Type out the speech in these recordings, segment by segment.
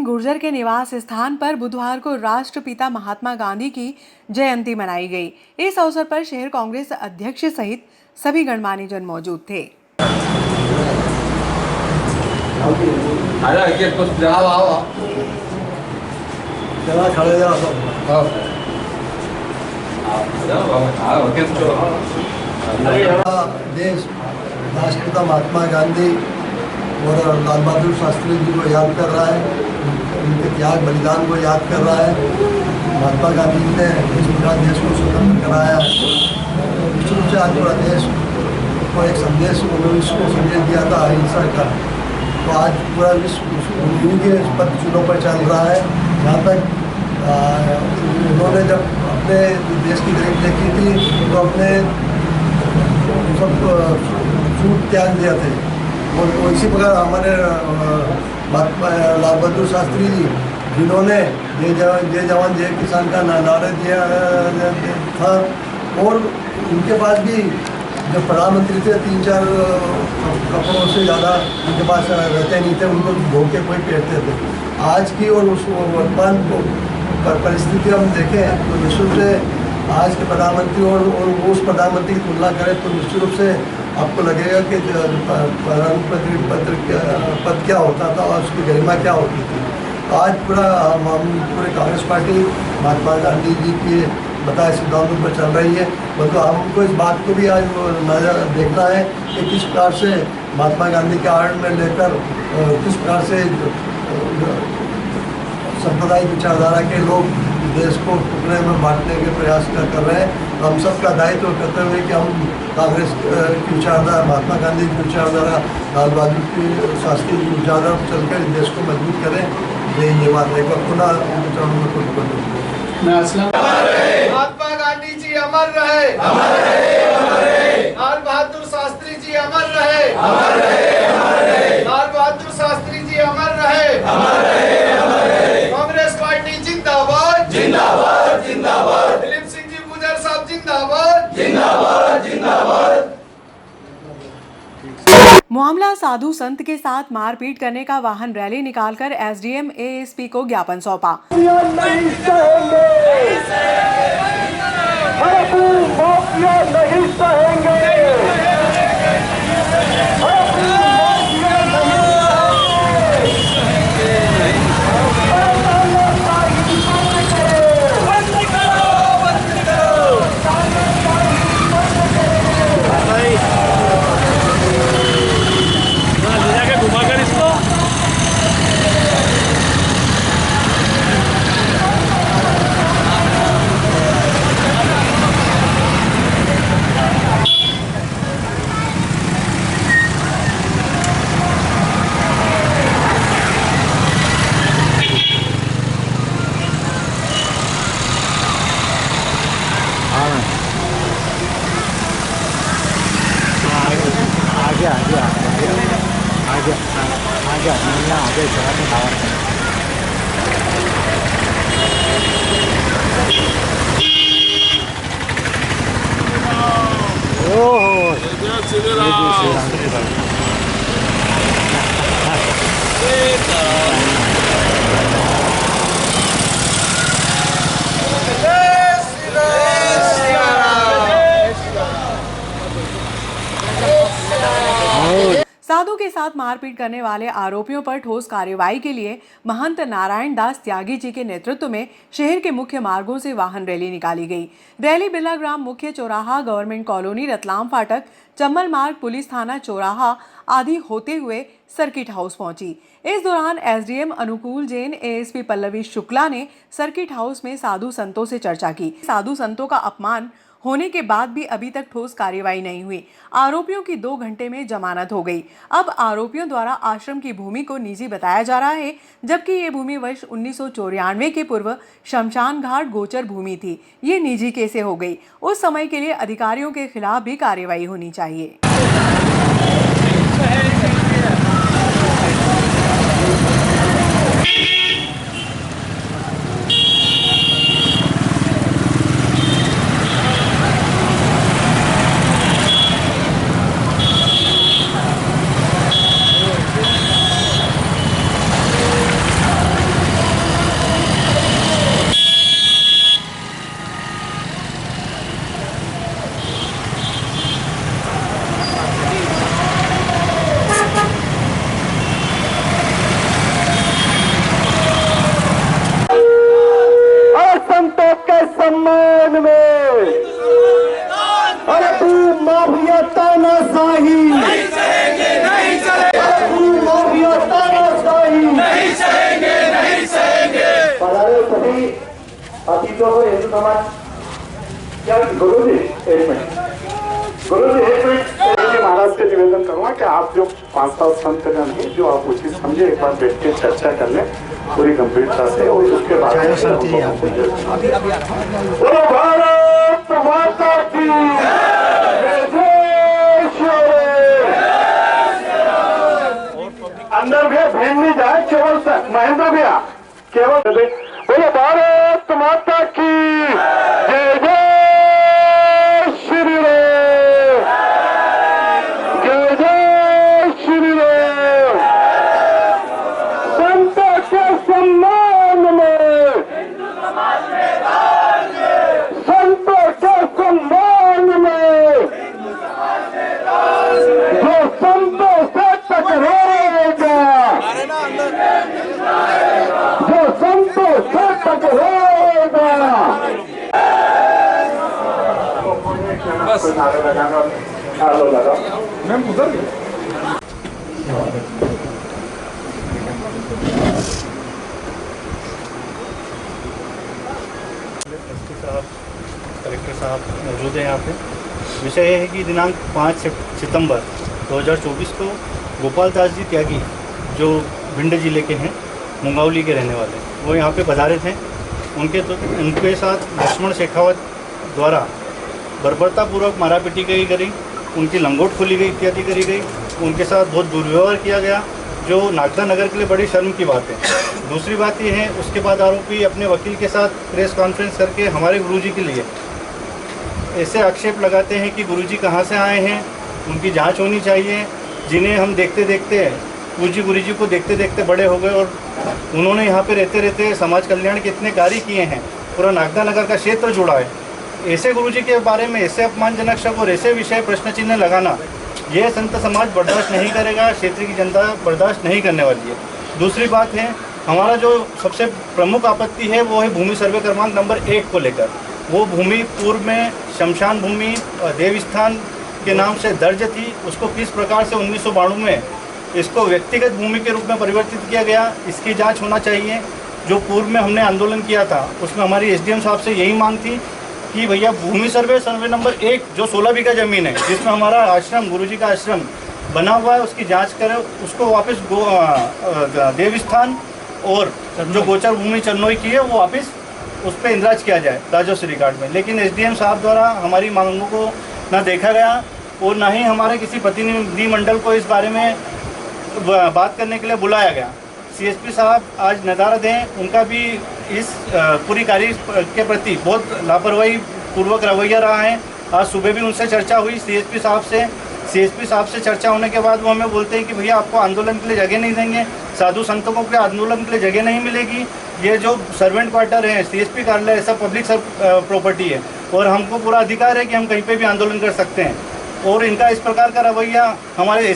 गुर्जर के निवास स्थान पर बुधवार को राष्ट्रपिता महात्मा गांधी की जयंती मनाई गई। इस अवसर पर शहर कांग्रेस अध्यक्ष सहित सभी गणमान्य जन मौजूद थे। देश राष्ट्रपिता महात्मा गांधी और लाल बहादुर शास्त्री जी को याद कर रहा है, उनके त्याग बलिदान को याद कर रहा है। महात्मा गांधी जी ने इस प्रकार देश को स्वतंत्र कराया। निश्चित रूप से आज पूरा देश को एक संदेश को संदेश दिया था अहिंसा का। तो आज पूरा विश्व उनके पद चुनों पर चल रहा है। जहाँ तक उन्होंने जब अपने देश की गरीब देखी थी तो अपने सब छूट त्याग दिया थे। और इसी प्रकार हमारे महात्मा लाल बहादुर शास्त्री जी, जिन्होंने जय जवान जय किसान का नारा दिया था, और उनके पास भी जब प्रधानमंत्री थे 3-4 कपड़ों से ज़्यादा उनके पास रहते नहीं थे, उनको धो के कोई पहनते थे। आज की और उस वर्तमान परिस्थिति हम देखें तो निश्चित रूप से आज के प्रधानमंत्री और उस प्रधानमंत्री की तुलना करें तो निश्चित रूप से आपको लगेगा कि प्रधानमंत्री पद क्या होता था और उसकी गरिमा क्या होती थी। तो आज हम पूरे कांग्रेस पार्टी महात्मा गांधी जी के बताए सिद्धांतों पर चल रही है। मतलब हमको इस बात को भी आज नजर देखना है कि किस प्रकार से महात्मा गांधी के आड़ में लेकर किस प्रकार से सांप्रदायिक विचारधारा के लोग देश को टुकड़े में बांटने के प्रयास कर रहे हैं। तो हम सबका दायित्व करते हुए कि हम कांग्रेस की विचारधारा, महात्मा गांधी की विचारधारा, लाल बहादुर शास्त्री की विचारधारा पर चलकर देश को मजबूत करें। ये बात है। पुनः महात्मा गांधी जी अमर रहे, लाल बहादुर शास्त्री जी अमर रहे, लाल बहादुर शास्त्री जी अमर रहे। कांग्रेस पार्टी जिंदाबाद, जिंदाबाद, जिंदाबाद। दिलीप सिंह जी गुर्जर साहब जिंदाबाद, जिंदाबाद, जिंदाबाद। मामला साधु संत के साथ मारपीट करने का वाहन रैली निकालकर एसडीएम एएसपी को ज्ञापन सौंपा। नहीं सहेंगे। साधु के साथ मारपीट करने वाले आरोपियों पर ठोस कार्रवाई के लिए महंत नारायण दास त्यागी जी के नेतृत्व में शहर के मुख्य मार्गों से वाहन रैली निकाली गई। रैली बिरला ग्राम मुख्य चौराहा, गवर्नमेंट कॉलोनी, रतलाम फाटक, चम्बल मार्ग, पुलिस थाना चौराहा आदि होते हुए सर्किट हाउस पहुंची। इस दौरान एसडीएम अनुकूल जैन, एएसपी पल्लवी शुक्ला ने सर्किट हाउस में साधु संतों से चर्चा की। साधु संतों का अपमान होने के बाद भी अभी तक ठोस कार्रवाई नहीं हुई। आरोपियों की 2 घंटे में जमानत हो गई। अब आरोपियों द्वारा आश्रम की भूमि को निजी बताया जा रहा है, जबकि ये भूमि वर्ष 1994 के पूर्व शमशान घाट गोचर भूमि थी। ये निजी कैसे हो गई? उस समय के लिए अधिकारियों के खिलाफ भी कार्रवाई होनी चाहिए। अतीतों को हिंदू समाज क्या गुरु जी एक मिनट महाराज से निवेदन करूंगा कि आप जो 5-7 संतजन हैं जो आप उचित समझे एक बार बैठ के चर्चा कर लें पूरी गंभीरता से और उसके बाद बोलो भारत माता की अंदर भी भेज नहीं जाए केवल महेंद्र भैया केवल बोलो भारत माता की जय जय श्री राम जय जय श्री राम संतों के सम्मान में संतों के सम्मान में जो संतों से टकराएगा जो संतों से टकराएगा बस लगा मैं उधर कलेक्टर साहब मौजूद हैं यहाँ पे। विषय यह है कि दिनांक 5 सितंबर 2024 को गोपाल दास जी त्यागी जो भिंड जिले के हैं, मुंगावली के रहने वाले, वो यहाँ पे पधारे थे। उनके साथ लक्ष्मण शेखावत द्वारा बर्बरतापूर्वक मारापीटी करी, उनकी लंगोट खोली गई, इत्यादि करी गई। उनके साथ बहुत दुर्व्यवहार किया गया, जो नागदा नगर के लिए बड़ी शर्म की बात है। दूसरी बात यह है, उसके बाद आरोपी अपने वकील के साथ प्रेस कॉन्फ्रेंस करके हमारे गुरुजी के लिए ऐसे आक्षेप लगाते हैं कि गुरुजी कहाँ से आए हैं, उनकी जांच होनी चाहिए, जिन्हें हम देखते देखते गुरुजी को देखते देखते बड़े हो गए और उन्होंने यहाँ पे रहते रहते समाज कल्याण के इतने कार्य किए हैं, पूरा नागदा नगर का क्षेत्र जोड़ा है। ऐसे गुरुजी के बारे में ऐसे अपमानजनक शब्द और ऐसे विषय प्रश्न चिन्ह लगाना, ये संत समाज बर्दाश्त नहीं करेगा, क्षेत्र की जनता बर्दाश्त नहीं करने वाली है। दूसरी बात है, हमारा जो सबसे प्रमुख आपत्ति है वो है भूमि सर्वे क्रमांक नंबर 1 को लेकर। वो भूमि पूर्व में शमशान भूमि देवस्थान के नाम से दर्ज थी, उसको किस प्रकार से 1992 में इसको व्यक्तिगत भूमि के रूप में परिवर्तित किया गया, इसकी जांच होना चाहिए। जो पूर्व में हमने आंदोलन किया था उसमें हमारी एसडीएम साहब से यही मांग थी कि भैया भूमि सर्वे नंबर 1 जो 16 बीघा जमीन है, जिसमें हमारा आश्रम गुरुजी का आश्रम बना हुआ है, उसकी जांच करें, उसको वापस देवस्थान और जो गोचर भूमि चन्नोई की है वो वापस उस पर इंद्राज किया जाए राजस्व रिकॉर्ड में। लेकिन एसडीएम साहब द्वारा हमारी मांगों को ना देखा गया और ना ही हमारे किसी प्रतिनिधिमंडल को इस बारे में बात करने के लिए बुलाया गया। सीएसपी साहब आज नदारद हैं, उनका भी इस पूरी कार्य के प्रति बहुत लापरवाही पूर्वक रवैया रहा है। आज सुबह भी उनसे चर्चा हुई सीएसपी साहब से चर्चा होने के बाद वो हमें बोलते हैं कि भैया आपको आंदोलन के लिए जगह नहीं देंगे, साधु संतों को के आंदोलन के लिए जगह नहीं मिलेगी, ये जो सर्वेंट क्वार्टर है सीएसपी कार्यालय ऐसा पब्लिक प्रॉपर्टी है और हमको पूरा अधिकार है कि हम कहीं पे भी आंदोलन कर सकते हैं। और इनका इस प्रकार का रवैया हमारे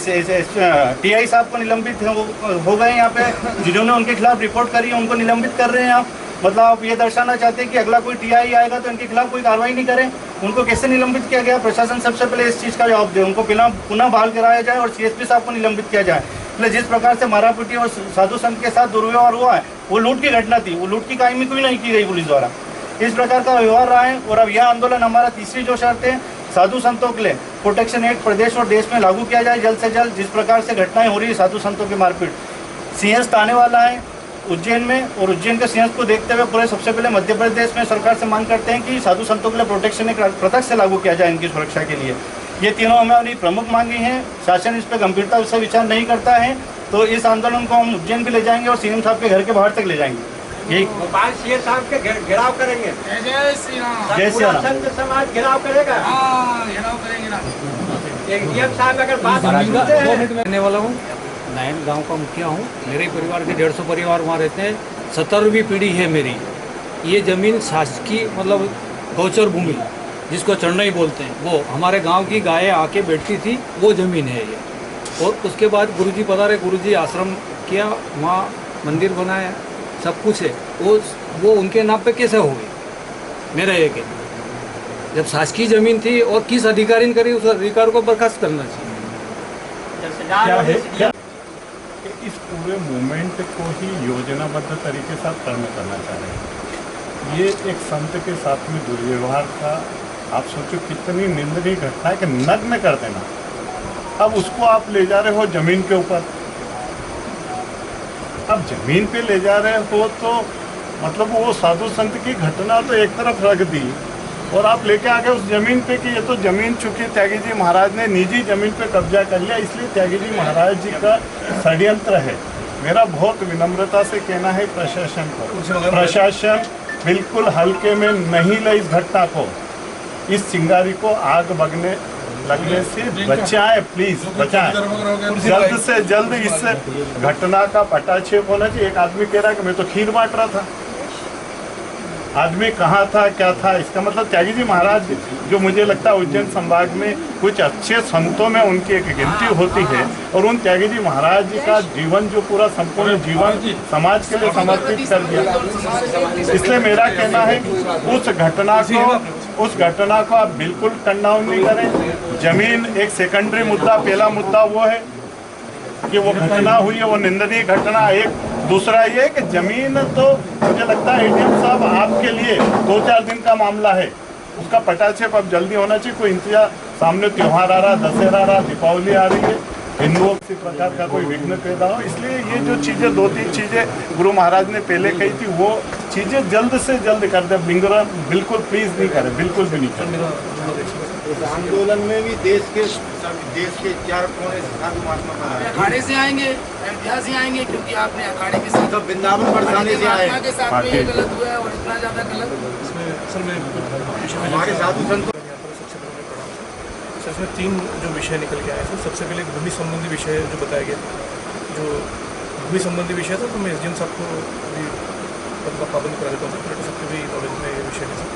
टीआई साहब को निलंबित हो गए यहाँ पे, जिन्होंने उनके खिलाफ रिपोर्ट करी उनको निलंबित कर रहे हैं आप। मतलब आप ये दर्शाना चाहते हैं कि अगला कोई टीआई आएगा तो इनके खिलाफ कोई कार्रवाई नहीं करे। उनको कैसे निलंबित किया गया? प्रशासन सबसे पहले इस चीज़ का जवाब दे, उनको पुनः बहाल कराया जाए और सीएसपी साहब को निलंबित किया जाए। इसलिए जिस प्रकार से मारापीटी और साधु संत के साथ दुर्व्यवहार हुआ है वो लूट की घटना थी, वो लूट की कायमी कोई नहीं की गई पुलिस द्वारा। इस प्रकार का व्यवहार रहा है। और अब यह आंदोलन हमारा तीसरी जो शर्त है, साधु संतों के लिए प्रोटेक्शन एक्ट प्रदेश और देश में लागू किया जाए जल्द से जल्द। जिस प्रकार से घटनाएं हो रही है साधु संतों की मारपीट, सिंहस्थ आने वाला है उज्जैन में और उज्जैन के सिंहस्थ को देखते हुए पूरे सबसे पहले मध्य प्रदेश में सरकार से मांग करते हैं कि साधु संतों के लिए प्रोटेक्शन एक्ट प्रत्यक्ष से लागू किया जाए इनकी सुरक्षा के लिए। ये तीनों हमारी प्रमुख मांगी हैं। शासन इस पर गंभीरता से विचार नहीं करता है तो इस आंदोलन को हम उज्जैन भी ले जाएंगे और सीएम साहब के घर के बाहर तक ले जाएंगे। यही भोपाल सीएम साहब के घेराव करेंगे। जय श्री राम। जय श्री राम। संत समाज घेराव करेगा। घेराव करेंगे ना। एक साहब अगर बात रहने वाला हूँ, नायन गांव का मुखिया हूँ। मेरे परिवार के 150 परिवार वहाँ रहते हैं। 17वीं पीढ़ी है मेरी। ये ज़मीन शासकीय मतलब गौचर भूमि जिसको चढ़नई बोलते हैं, वो हमारे गांव की गायें आके बैठती थी, वो ज़मीन है ये। और उसके बाद गुरुजी पधारे, गुरुजी आश्रम किया, वहाँ मंदिर बनाया, सब कुछ है। वो उनके नाम पे कैसे हो गई? मेरा ये कहना, जब शासकीय ज़मीन थी और किस अधिकारी ने करी, उस अधिकार को बर्खास्त करना चाहिए। इस पूरे मूवमेंट को ही योजनाबद्ध तरीके से टर्न करना चाह रहे हैं। ये एक संत के साथ में दुर्व्यवहार था। आप सोचो कितनी निंदनीय घटना है कि नग्न कर देना। अब उसको आप ले जा रहे हो जमीन के ऊपर। अब जमीन पे ले जा रहे हो तो मतलब वो साधु संत की घटना तो एक तरफ रख दी और आप लेके आ गए उस जमीन पे कि ये तो जमीन चूंकि त्यागी जी महाराज ने निजी जमीन पे कब्जा कर लिया, इसलिए त्यागी जी महाराज जी का षड्यंत्र है। मेरा बहुत विनम्रता से कहना है प्रशासन को, प्रशासन बिल्कुल हल्के में नहीं ले इस घटना को, इस चिंगारी को आग लगने से बचाएं, प्लीज बचाएं। जल्द से जल्द इस घटना का पटाक्षेप होना चाहिए। एक आदमी कह रहा है कि मैं तो खीर बांट रहा था। आदमी कहाँ था, क्या था? इसका मतलब त्यागी जी महाराज, जो मुझे लगता है उज्जैन संभाग में कुछ अच्छे संतों में उनकी एक गिनती होती है, और उन त्यागी जी महाराज जी का जीवन जो पूरा संपूर्ण जीवन समाज के लिए समर्पित कर दिया। इसलिए मेरा कहना है उस घटना को आप बिल्कुल कंडाउन नहीं करें। जमीन एक सेकेंडरी मुद्दा, पहला मुद्दा वो है कि वो घटना हुई है, वो निंदनीय घटना। एक दूसरा ये कि जमीन तो मुझे लगता है एडीएम साहब आपके लिए 2-4 दिन का मामला है, उसका पटाक्षेप अब जल्दी होना चाहिए। कोई इंतजार, सामने त्यौहार आ रहा, दशहरा आ रहा, दीपावली आ रही है, हिंदुओं किसी प्रकार का कोई विघ्न पैदा हो। इसलिए ये जो चीज़ें 2-3 चीज़ें गुरु महाराज ने पहले कही थी, वो चीज़ें जल्द से जल्द कर दे। बिल्कुल प्लीज़ नहीं करें, बिल्कुल भी नहीं करें। इस आंदोलन में भी देश के 4 कोने साधु महात्मा अखाड़े से आएंगे, अयोध्या से आएंगे, क्योंकि आपने अखाड़े के साथ तो वृंदावन बरसाने से आए के साथ में ये गलत हुआ है और इतना ज्यादा गलत। हमारे साधु संत इसमें 3 जो विषय निकल के आए थे। सबसे पहले भूमि संबंधी विषय जो बताया गया, जो भूमि संबंधी विषय था, तो मैं एसडीएम साहब को अभी पाबंद करा देता हूँ, कलेक्टर साहब के भी नॉलेज में ये विषय है सर।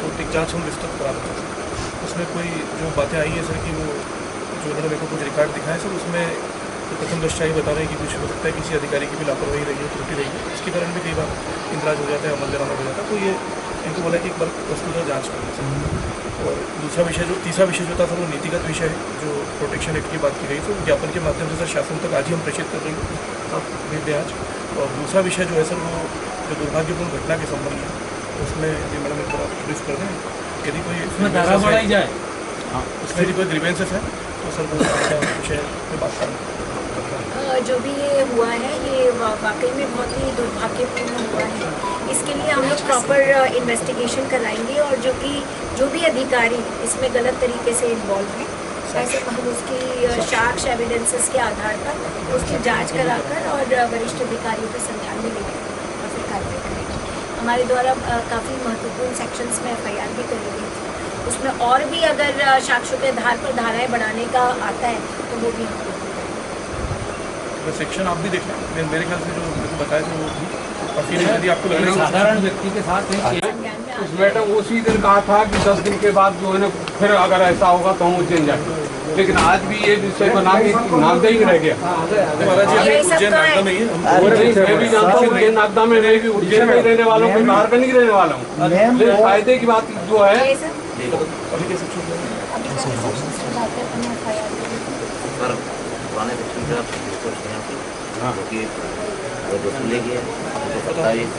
तो एक जाँच हम विस्तृत करा देते हैं। उसमें कोई जो बातें आई है सर कि वो जो उन्होंने मेरे को कुछ रिकॉर्ड दिखाए सर, उसमें तो प्रथम दृष्टया ये बता रहे हैं कि कुछ हो सकता है किसी अधिकारी की भी लापरवाही रही है, त्रुटि रही है, इसके कारण भी कई बार इंतराज हो जाता है, अमल दरामद हो जाता है। तो ये इनको बोला कि एक बार वस्तुतः जाँच करनी चाहिए। और तीसरा विषय जो था सर, वो नीतिगत विषय है, जो प्रोटेक्शन एक्ट की बात की गई। तो ज्ञापन के माध्यम से सर शासन तक आज ही हम प्रेषित कर रहे हैं, आप भेज दें आज। और दूसरा विषय जो है सर, वो जो दुर्भाग्यपूर्ण घटना के संबंध में, उसमें ये मैडम एक बार ब्रीफ कर दें। यदि कोई धारा बढ़ाई जाए, हाँ, उसमें यदि कोई ग्रीवेंसेस है तो सर वो विषय में बात करें। जो भी ये हुआ है, ये वाकई में बहुत ही दुर्भाग्यपूर्ण हुआ है। इसके लिए हम लोग प्रॉपर इन्वेस्टिगेशन कराएंगे, और जो भी अधिकारी इसमें गलत तरीके से इन्वॉल्व हैं, ऐसे हम उसकी साक्ष्य एविडेंसेस के आधार पर उसकी जांच कराकर और वरिष्ठ अधिकारियों के संज्ञान में लेकर और फिर कार्रवाई करेंगे। हमारे द्वारा काफ़ी महत्वपूर्ण सेक्शंस में FIR भी करी गई थी। उसमें और भी अगर साक्ष्यों के आधार पर धाराएँ बढ़ाने का आता है तो वो भी हम लोग सेक्शन आप भी देख लें। मेरे ख्याल से जो बताया था वो काफ़ी, यदि आपको लग रहा है साधारण व्यक्ति के साथ उस मैडम उसी दिन कहा था कि 10 दिन के बाद जो है ना, फिर अगर ऐसा होगा तो हम उज्जैन जाएंगे, लेकिन आज भी ये विषय बना के नागदा रह गया। महाराज जी उज्जैन नागदा में ही है, मैं भी जानता हूँ उज्जैन नागदा में, मैं भी उज्जैन में रहने वाला हूँ, बाहर का नहीं रहने वाला हूँ। फायदे की बात जो है, अभी कैसे सर पुराने सेक्शन का क्योंकि वो वसूले गए 27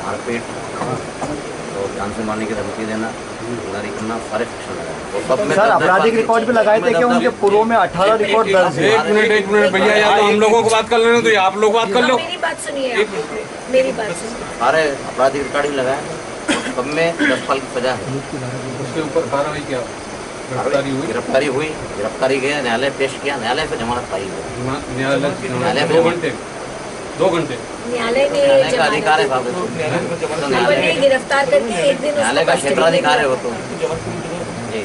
मारपीट और जान से मारने की धमकी देना, गिरफ्तारी करना, सारे सेक्शन लगाए। सर आपराधिक रिकॉर्ड भी लगाए थे कि उनके पूर्व में 18 रिकॉर्ड दर्ज है। एक मिनट भैया, या तो हम लोगों को बात कर लेना, तो या आप लोग बात कर लो। मेरी बात सुनिए, मेरी बात सुनिए। सारे आपराधिक रिकॉर्ड ही लगाए, सब में 10 साल की सजा है। उसके ऊपर कार्रवाई क्या? गिरफ्तारी हुई, गिरफ्तारी गया, न्यायालय पेश किया, न्यायालय से जमानत पाई। न्यायालय 2 घंटे न्यायालय न्यायालय का अधिकार है साहब, ने गिरफ्तार करके एक दिन न्यायालय का क्षेत्राधिकार है वो तो जी।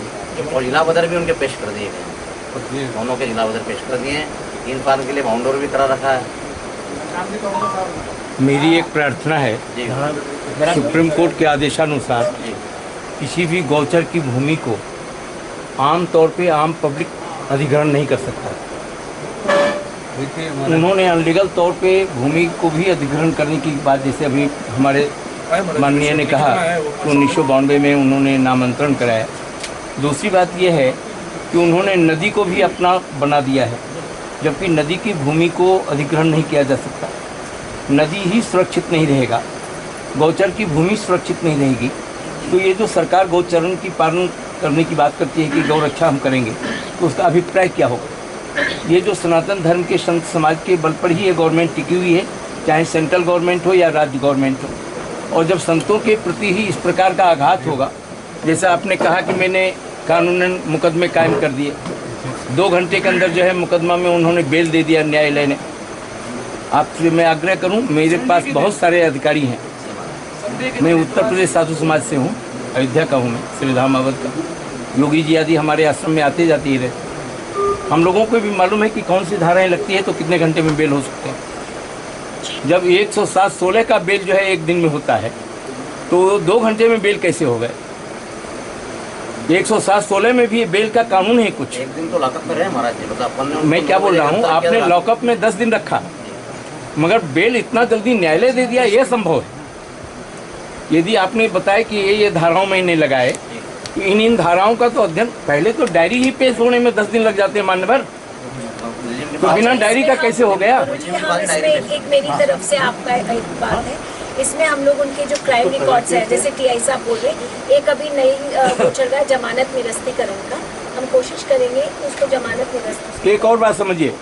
और जिला बदर भी उनके पेश कर दिए गए, दोनों के जिला बदर पेश कर दिए हैं। 3 साल के लिए बाउंडर भी करा रखा है। मेरी एक प्रार्थना है, सुप्रीम कोर्ट के आदेशानुसार किसी भी गौचर की भूमि को आम तौर पे आम पब्लिक अधिग्रहण नहीं कर सकता। उन्होंने अनलीगल तौर पे भूमि को भी अधिग्रहण करने की बात, जैसे अभी हमारे माननीय ने कहा कि 1992 में उन्होंने नामांतरण कराया। दूसरी बात यह है कि उन्होंने नदी को भी अपना बना दिया है, जबकि नदी की भूमि को अधिग्रहण नहीं किया जा सकता। नदी ही सुरक्षित नहीं रहेगा गौचर की भूमि सुरक्षित नहीं रहेगी, तो ये जो सरकार गौचरण की पालन करने की बात करती है कि गौ रक्षा हम करेंगे, तो उसका अभिप्राय क्या होगा? ये जो सनातन धर्म के संत समाज के बल पर ही ये गवर्नमेंट टिकी हुई है, चाहे सेंट्रल गवर्नमेंट हो या राज्य गवर्नमेंट हो। और जब संतों के प्रति ही इस प्रकार का आघात होगा, जैसा आपने कहा कि मैंने कानूनन मुकदमे कायम कर दिए, 2 घंटे के अंदर जो है मुकदमा में उन्होंने बेल दे दिया न्यायालय ने। आपसे मैं आग्रह करूं, मेरे पास बहुत सारे अधिकारी हैं, मैं उत्तर प्रदेश साधु समाज से हूं, अयोध्या का हूं, मैं श्रीधामावत का। योगी जी आदि हमारे आश्रम में आते जाते ही रहते, हम लोगों को भी मालूम है कि कौन सी धाराएं लगती है तो कितने घंटे में बेल हो सकते हैं। जब 107-16 का बेल जो है 1 दिन में होता है, तो 2 घंटे में बेल कैसे हो गए? 107-16 में भी बेल का कानून है कुछ। 1 दिन तो लॉकअप में रहे महाराज जी, मतलब अपन ने मैं क्या बोल रहा हूँ, आपने लॉकअप में 10 दिन रखा, मगर बेल इतना जल्दी न्यायालय दे दिया, यह संभव है? यदि आपने बताया कि ये धाराओं में नहीं लगाए, तो इन धाराओं का तो अध्ययन, पहले तो डायरी ही पेश होने में 10 दिन लग जाते हैं मान्यवर, तो बिना डायरी का कैसे हो गया? इसमें एक मेरी तरफ से आपका एक बात है, इसमें हम लोग उनके जो क्राइम रिकॉर्ड्स हैं, जैसे टीआई साहब बोल रहे, एक अभी नई वो चल रहा है जमानत निरस्तीकरण का, हम कोशिश करेंगे उसको जमानत निरस्त। एक और बात समझिए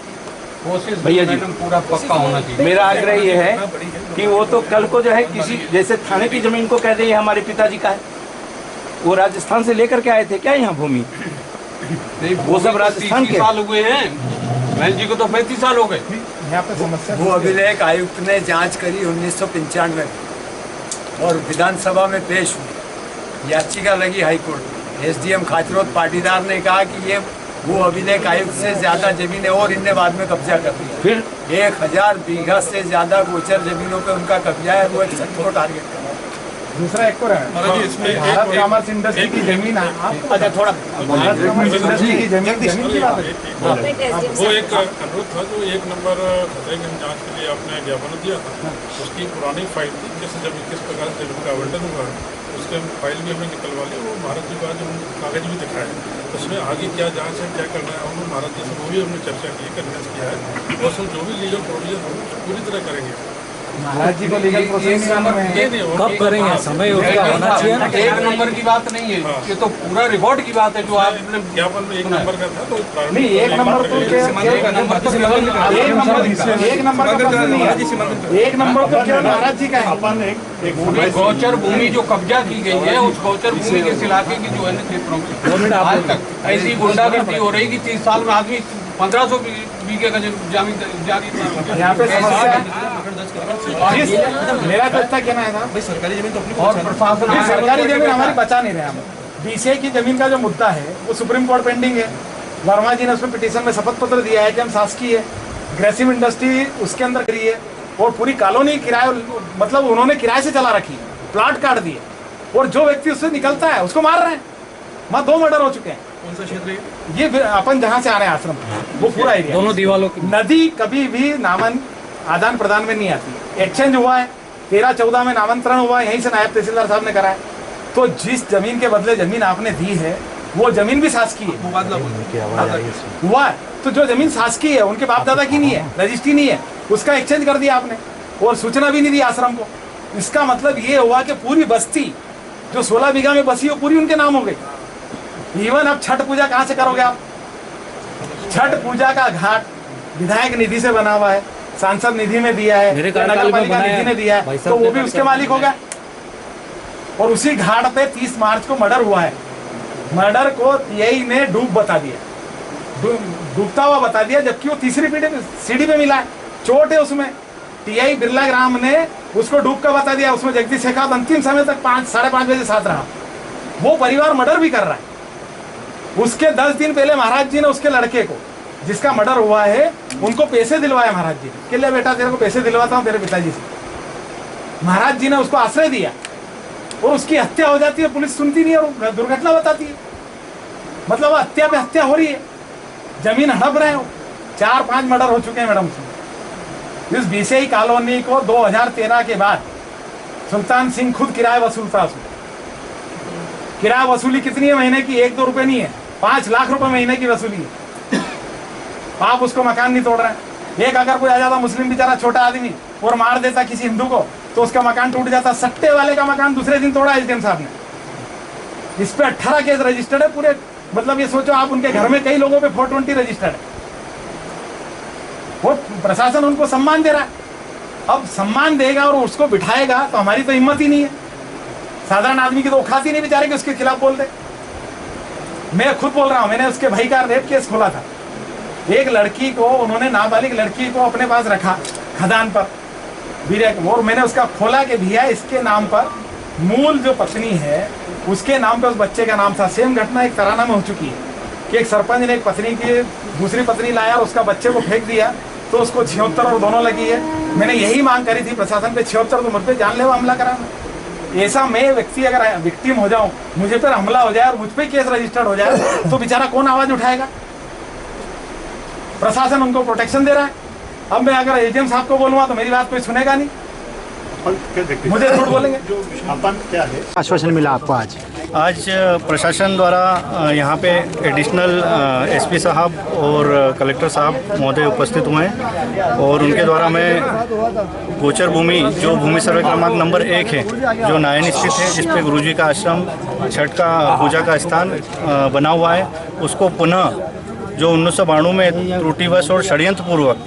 भैया जी, पूरा पक्का होना चाहिए। मेरा आग्रह ये है कि वो तो कल को जो है किसी जैसे थाने की जमीन को कह दे ये हमारे पिताजी का है, वो राजस्थान से लेकर के आए थे क्या यहाँ भूमि? वो सब राजस्थान के साल हुए हैं, बहन जी को तो 35 साल हो गए। यहाँ पे समस्या भू अभिलेख आयुक्त ने जांच करी 1995 में और विधानसभा में पेश हुई, याचिका लगी हाईकोर्ट में। एसडीएम खाचरोद पाटीदार ने कहा कि ये भू अभिलेख आयुक्त से ज्यादा जमीन है और इनने बाद में कब्जा कर लिया। फिर 1000 बीघा से ज्यादा गोचर जमीनों पे उनका कब्जा है, वो एक सत्य को टारगेट कर रहा है। दूसरा एक और है, भारत कॉमर्स इंडस्ट्री की जमीन है। अच्छा थोड़ा भारत कॉमर्स इंडस्ट्री की जमीन की बात है। वो एक अनुरोध था जो 1 नंबर खतरेगंज जांच के लिए आपने ज्ञापन दिया था, उसकी पुरानी फाइल थी, जैसे जब किस प्रकार से जमीन का आवंटन हुआ उसके फाइल भी हमने निकलवा ली, वो भारत जी का जो कागज भी दिखाए, उसमें आगे क्या जांच है, क्या करना है, हम भारत जी से वो भी हमने चर्चा की, कन्विंस किया है, और उसमें जो भी लीगल प्रोविजन हो पूरी तरह करेंगे। महाराज जी को लीगल प्रोसेस कब करेंगे? समय उसका होना चाहिए ना। 1 नंबर की बात नहीं है, ये तो पूरा रिकॉर्ड की बात है जो आपने ज्ञापन में 1 नंबर का था, तो नहीं 1 नंबर तो 1 नंबर तो केवल महाराज जी का है। गौचर भूमि जो कब्जा की गई है, उस गौचर भूमि के इलाके की जो है ना क्षेत्रों में आज तक ऐसी गुंडागर्दी हो रही कि 30 साल में आदमी 1500 बीघे का जमीन जारी। यहाँ पे समस्या मेरा तो इतना कहना है था, सरकारी जमीन तो अपनी और प्रशासन सरकारी जमीन हमारी बचा नहीं रहे हम। बीसीआई की जमीन का जो मुद्दा है वो सुप्रीम कोर्ट पेंडिंग है। वर्मा जी ने उसमें पिटीशन में शपथ पत्र दिया है कि हम शासकीय है, ग्रेसिव इंडस्ट्री उसके अंदर करी है और पूरी कॉलोनी किराए, मतलब उन्होंने किराए से चला रखी है, प्लाट काट दिए और जो व्यक्ति उससे निकलता है उसको मार रहे हैं। वहाँ 2 मर्डर हो चुके हैं। कौन सा क्षेत्र? ये अपन जहाँ से आ रहे हैं आश्रम, वो पूरा एरिया, दोनों दीवारों की नदी कभी भी नामन आदान प्रदान में नहीं आती। एक्सचेंज हुआ है 13-14 में, नामांतरण हुआ है, यहीं से नायब तहसीलदार साहब ने कराया। तो जिस जमीन के बदले जमीन आपने दी है वो जमीन भी शासकीय है, मुबादला हुआ है। तो जो जमीन शासकीय है उनके बाप दादा की नहीं है, रजिस्ट्री नहीं है, उसका एक्सचेंज कर दिया आपने और सूचना भी नहीं दी आश्रम को। इसका मतलब ये हुआ कि पूरी बस्ती जो 16 बीघा में बसी वो पूरी उनके नाम हो गई। इवन अब छठ पूजा कहाँ से करोगे आप? छठ पूजा का घाट विधायक निधि से बना हुआ है, सांसद निधि में दिया है, नगर पालिका निधि ने दिया है, तो वो भी उसके मालिक हो गया। और उसी घाट पे 30 मार्च को मर्डर हुआ है। मर्डर को टीआई ने डूब बता दिया, डूबता हुआ बता दिया, जबकि वो तीसरी सीढ़ी पे मिला है, चोट है उसमें। टीआई बिरला ग्राम ने उसको डूब का बता दिया, उसमें जगदीश शेखावत अंतिम समय तक 5-5:30 बजे साथ रहा। वो परिवार मर्डर भी कर रहा है। उसके 10 दिन पहले महाराज जी ने उसके लड़के को जिसका मर्डर हुआ है उनको पैसे दिलवाए महाराज जी ने, कि ले बेटा तेरे को पैसे दिलवाता हूँ तेरे पिताजी से। महाराज जी ने उसको आश्रय दिया और उसकी हत्या हो जाती है, पुलिस सुनती नहीं और दुर्घटना बताती है। मतलब हत्या पे हत्या हो रही है, जमीन हड़प रहे हो। 4-5 मर्डर हो चुके हैं मैडम उसमें। इस बीसीआई कॉलोनी को 2013 के बाद सुल्तान सिंह खुद किराया वसूलता। उसमें किराया वसूली कितनी है महीने की? 1-2 रुपए नहीं है, 5 लाख रुपए महीने की वसूली है। आप उसको मकान नहीं तोड़ रहे हैं। एक अगर कोई आ जाता मुस्लिम बेचारा छोटा आदमी और मार देता किसी हिंदू को तो उसका मकान टूट जाता। सट्टे वाले का मकान दूसरे दिन तोड़ा एसडीएम साहब ने। इस पे 18 केस रजिस्टर्ड है पूरे, मतलब ये सोचो आप, उनके घर में कई लोगों पे 420 रजिस्टर्ड है। वो प्रशासन उनको सम्मान दे रहा है। अब सम्मान देगा और उसको बिठाएगा तो हमारी तो हिम्मत ही नहीं है। साधारण आदमी की तो औकात ही नहीं बेचारे कि उसके खिलाफ बोल दे। मैं खुद बोल रहा हूं, मैंने उसके भाई का रेप केस खोला था। एक लड़की को उन्होंने, नाबालिग लड़की को अपने पास रखा खदान पर और मैंने उसका खोला कि भैया इसके नाम पर मूल जो पत्नी है उसके नाम पे उस बच्चे का नाम था। सेम घटना एक तराना में हो चुकी है कि एक सरपंच ने एक पत्नी की दूसरी पत्नी लाया और उसका बच्चे को फेंक दिया तो उसको 76 और दोनों लगी है। मैंने यही मांग करी थी प्रशासन पे, 76 तो मुझ पर जानलेवा हमला कराना। ऐसा मैं व्यक्ति अगर विक्टिम हो जाऊं, मुझे पर हमला हो जाए और मुझ पर केस रजिस्टर्ड हो जाए तो बेचारा कौन आवाज उठाएगा? प्रशासन उनको प्रोटेक्शन दे रहा है। अब मैं अगर एसडीएम साहब को बोलूंगा तो मेरी बात कोई सुनेगा नहीं, मुझे झूठ बोलेंगे। क्या है आश्वासन मिला आपको आज? आज प्रशासन द्वारा यहाँ पे एडिशनल एसपी साहब और कलेक्टर साहब महोदय उपस्थित हुए हैं और उनके द्वारा मैं गोचर भूमि, जो भूमि सर्वे क्रमांक नंबर 1 है, जो नायन स्थित है, जिस पे गुरुजी का आश्रम, छठ का पूजा का स्थान बना हुआ है, उसको पुनः जो 1992 में त्रुटिवश और षड्यंत्रपूर्वक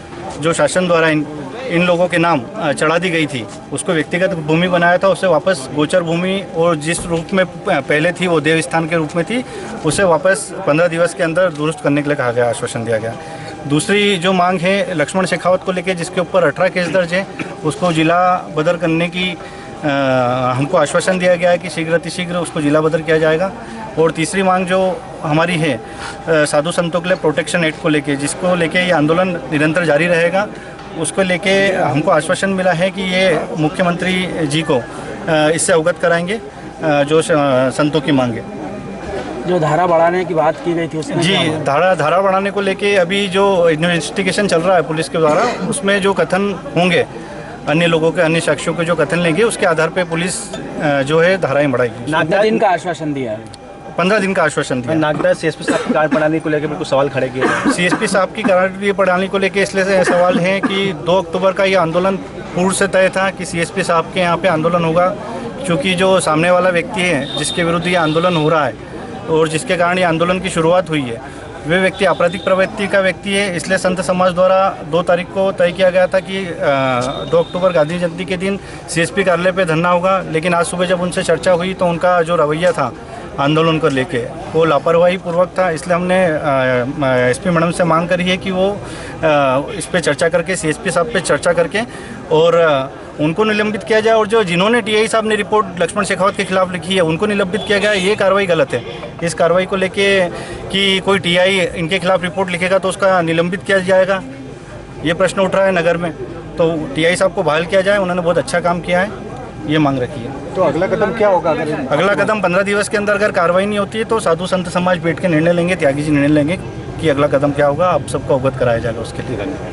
जो शासन द्वारा इन लोगों के नाम चढ़ा दी गई थी, उसको व्यक्तिगत भूमि बनाया था, उसे वापस गोचर भूमि और जिस रूप में पहले थी वो देव स्थान के रूप में थी, उसे वापस 15 दिवस के अंदर दुरुस्त करने के लिए कहा गया, आश्वासन दिया गया। दूसरी जो मांग है लक्ष्मण शेखावत को लेकर, जिसके ऊपर 18 केस दर्ज है, उसको जिला बदर करने की हमको आश्वासन दिया गया है कि शीघ्र अतिशीघ्र उसको जिला बदर किया जाएगा। और तीसरी मांग जो हमारी है साधु संतों के लिए प्रोटेक्शन एक्ट को लेके, जिसको लेके ये आंदोलन निरंतर जारी रहेगा, उसको लेके हमको आश्वासन मिला है कि ये मुख्यमंत्री जी को इससे अवगत कराएंगे जो संतों की मांग है। जो धारा बढ़ाने की बात की गई थी उसमें जी, धारा बढ़ाने को लेके अभी जो इन्वेस्टिगेशन चल रहा है पुलिस के द्वारा, उसमें जो कथन होंगे अन्य लोगों के, अन्य साक्ष्यों के जो कथन लेंगे, उसके आधार पे पुलिस जो है धाराएं बढ़ाएगी। नागदा दिन का आश्वासन दिया है, 15 दिन का आश्वासन दिया। नागदा सीएसपी साहब की कार्यप्रणाली को लेकर कुछ सवाल खड़े किए। सीएसपी साहब की कार्यप्रणाली को लेकर इसलिए सवाल है कि 2 अक्टूबर का ये आंदोलन पूर्व से तय था कि सीएसपी साहब के यहाँ पे आंदोलन होगा, क्योंकि जो सामने वाला व्यक्ति है जिसके विरुद्ध ये आंदोलन हो रहा है और जिसके कारण ये आंदोलन की शुरुआत हुई है, वे व्यक्ति आपराधिक प्रवृत्ति का व्यक्ति है। इसलिए संत समाज द्वारा 2 तारीख को तय किया गया था कि 2 अक्टूबर गांधी जयंती के दिन सीएसपी कार्यालय पे धरना होगा। लेकिन आज सुबह जब उनसे चर्चा हुई तो उनका जो रवैया था आंदोलन को लेके वो लापरवाही पूर्वक था। इसलिए हमने एसपी मैडम से मांग करी है कि वो इस पे चर्चा करके, सीएसपी साहब पे चर्चा करके और उनको निलंबित किया जाए। और जो जिन्होंने टीआई साहब ने रिपोर्ट लक्ष्मण शेखावत के खिलाफ लिखी है उनको निलंबित किया गया। ये कार्रवाई गलत है। इस कार्रवाई को लेके कि कोई टीआई इनके खिलाफ रिपोर्ट लिखेगा तो उसका निलंबित किया जाएगा, ये प्रश्न उठ रहा है नगर में। तो टीआई साहब को बहाल किया जाए, उन्होंने बहुत अच्छा काम किया है, ये मांग रखी है। तो अगला कदम क्या होगा? अगला कदम 15 दिवस के अंदर अगर कार्रवाई नहीं होती है तो साधु संत समाज बैठ के निर्णय लेंगे, त्यागी जी निर्णय लेंगे कि अगला कदम क्या होगा। आप सबको अवगत कराया जाएगा उसके लिए।